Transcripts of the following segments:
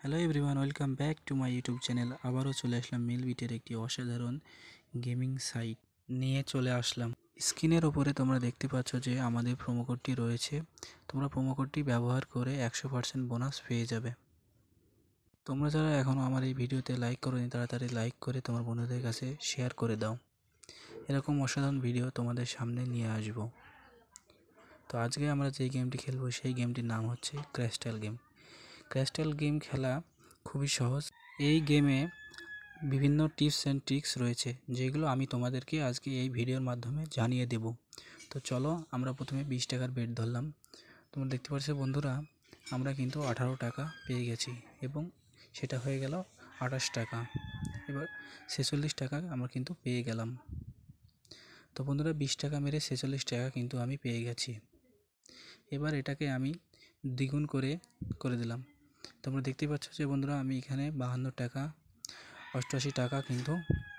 Hello everyone, welcome back to my YouTube channel. আবারও চলে আসলাম মেলবিটের একটি অসাধারণ গেমিং সাইট নিয়ে চলে আসলাম। স্ক্রিনের ওপরে তোমরা দেখতে পাচ্ছ যে আমাদের প্রোমো কোডটি রয়েছে। তোমরা প্রোমো কোডটি ব্যবহার করে 100% বোনাস পেয়ে যাবে। তোমরা যারা এখনও আমার এই ভিডিওতে লাইক করোনি তাড়াতাড়ি লাইক করে তোমার বন্ধুদের কাছে শেয়ার করে দাও। এরকম অসাধারণ ভিডিও তোমাদের সামনে নিয়ে আসব। তো আজকে আমরা যে গেমটি খেলবো সেই গেমটির নাম হচ্ছে ক্র্যাশটেল গেম। ক্র্যাশটেল গেম খেলা খুবই সহজ। এই গেমে বিভিন্ন টিপস অ্যান্ড ট্রিক্স রয়েছে যেগুলো আমি তোমাদেরকে আজকে এই ভিডিওর মাধ্যমে জানিয়ে দেব। তো চলো আমরা প্রথমে 20 টাকার বেট ধরলাম। তোমরা দেখতে পাচ্ছ বন্ধুরা, আমরা কিন্তু 18 টাকা পেয়ে গেছি এবং সেটা হয়ে গেল 28 টাকা। এবার 46 টাকা আমরা কিন্তু পেয়ে গেলাম। তো বন্ধুরা 20 টাকা মেরে 46 টাকা কিন্তু আমি পেয়ে গেছি। এবার এটাকে আমি দ্বিগুণ করে দিলাম। তোমরা দেখতে পাচ্ছ যে বন্ধুরা, আমি এখানে 52 টাকা 88 টাকা কিন্তু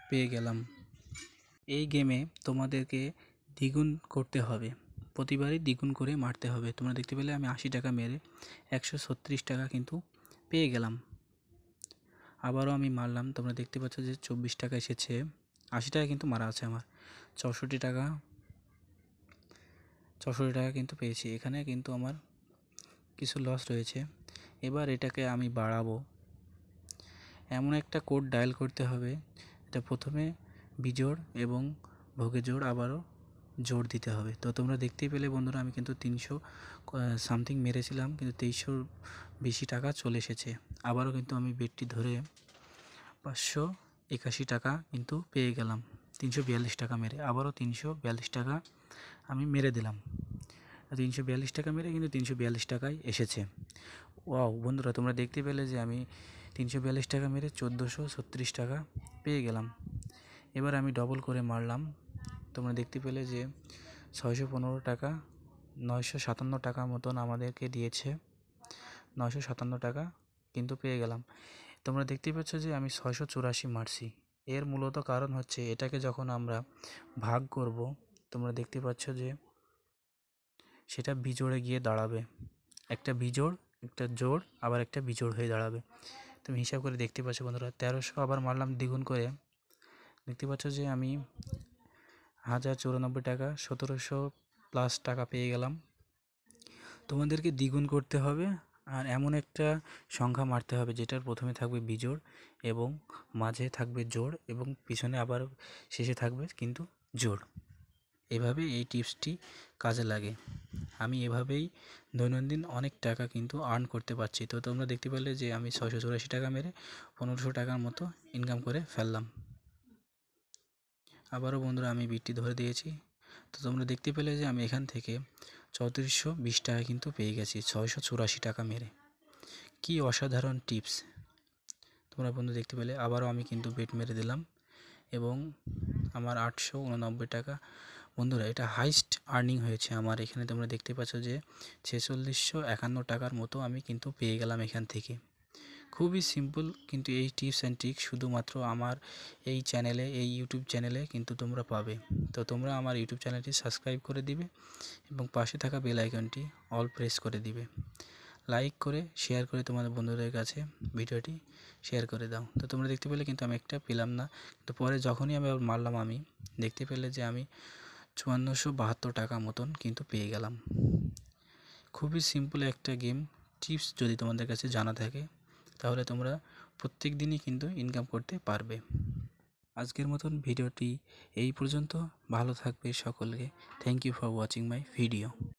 পেয়ে গেলাম। এই গেমে তোমাদেরকে দ্বিগুণ করতে হবে, প্রতিবারই দ্বিগুণ করে মারতে হবে। তোমরা দেখতে পেলে আমি 80 টাকা মেরে 136 টাকা কিন্তু পেয়ে গেলাম। আবারও আমি মারলাম, তোমরা দেখতে পাচ্ছ যে 24 টাকা এসেছে। 80 টাকা কিন্তু মারা আছে আমার। 64 টাকা কিন্তু পেয়েছি। এখানে কিন্তু আমার কিছু লস রয়েছে। এবার এটাকে আমি বাড়াবো। এমন একটা কোড ডায়াল করতে হবে, এটা প্রথমে বিজোড় এবং ভোগে জোড় আবারও জোড় দিতে হবে। তো তোমরা দেখতেই পেলে বন্ধুরা, আমি কিন্তু 300 সামথিং মেরেছিলাম, কিন্তু 2300 বেশি টাকা চলে এসেছে। আবারও কিন্তু আমি বেটটি ধরে 581 টাকা কিন্তু পেয়ে গেলাম। 342 টাকা মেরে আবারও 342 টাকা আমি মেরে দিলাম। 342 টাকা মেরে কিন্তু 342 টাকায় এসেছে। ওয়াও বন্ধুরা, তোমরা দেখতে পেলে যে আমি 342 টাকা মেরে 1436 টাকা পেয়ে গেলাম। এবার আমি ডবল করে মারলাম। তোমরা দেখতে পেলে যে 615 টাকা 957 টাকা মতন আমাদেরকে দিয়েছে। 957 টাকা কিন্তু পেয়ে গেলাম। তোমরা দেখতে পাচ্ছ যে আমি 684 মারছি। এর মূলত কারণ হচ্ছে, এটাকে যখন আমরা ভাগ করব, তোমরা দেখতে পাচ্ছ যে সেটা বিজোড়ে গিয়ে দাঁড়াবে। একটা বিজোড়, একটা জোড়, আবার একটা বিজোড় হয়ে দাঁড়াবে। তুমি হিসাব করে দেখতে পাচ্ছ বন্ধুরা। 1300 আবার মারলাম দ্বিগুণ করে। দেখতে পাচ্ছ যে আমি 1094 টাকা 1700 প্লাস টাকা পেয়ে গেলাম। তোমাদেরকে দ্বিগুণ করতে হবে আর এমন একটা সংখ্যা মারতে হবে যেটার প্রথমে থাকবে বিজোড় এবং মাঝে থাকবে জোড় এবং পিছনে আবার শেষে থাকবে কিন্তু জোড়। এভাবে এই টিপসটি কাজে লাগে। আমি এভাবেই দৈনন্দিন অনেক টাকা কিন্তু আর্ন করতে পারছি। তো তোমরা দেখতে পেলে যে আমি 684 টাকা মেরে 1500 টাকার মতো ইনকাম করে ফেললাম। আবারও বন্ধুরা আমি বিটটি ধরে দিয়েছি। তো তোমরা দেখতে পেলে যে আমি এখান থেকে 3420 টাকা কিন্তু পেয়ে গেছি 684 টাকা মেরে। কি অসাধারণ টিপস! তোমরা বন্ধু দেখতে পেলে। আবারও আমি কিন্তু বেট মেরে দিলাম এবং আমার 889 টাকা। বন্ধুরা এটা হাইস্ট আর্নিং হয়েছে আমার এখানে। তোমরা দেখতে পাচ্ছ যে 4651 টাকার মতো আমি কিন্তু পেয়ে গেলাম এখান থেকে। খুবই সিম্পল, কিন্তু এই টিপস অ্যান্ড ট্রিক্স শুধুমাত্র আমার এই চ্যানেলে, এই ইউটিউব চ্যানেলে কিন্তু তোমরা পাবে। তো তোমরা আমার ইউটিউব চ্যানেলটি সাবস্ক্রাইব করে দিবে এবং পাশে থাকা বেল আইকনটি অল প্রেস করে দিবে। লাইক করে শেয়ার করে তোমাদের বন্ধুদের কাছে ভিডিওটি শেয়ার করে দাও। তো তোমরা দেখতে পেলে কিন্তু আমি একটা পেলাম না, তো পরে যখনই আমি মারলাম আমি দেখতে পেলে যে আমি 5472 টাকা মতন কিন্তু পেয়ে গেলাম। খুবই সিম্পল একটা গেম। টিপস যদি তোমাদের কাছে জানা থাকে তাহলে তোমরা প্রত্যেক দিনই কিন্তু ইনকাম করতে পারবে। আজকের মতন ভিডিওটি এই পর্যন্ত। ভালো থাকবে সকলকে। Thank you for watching my video.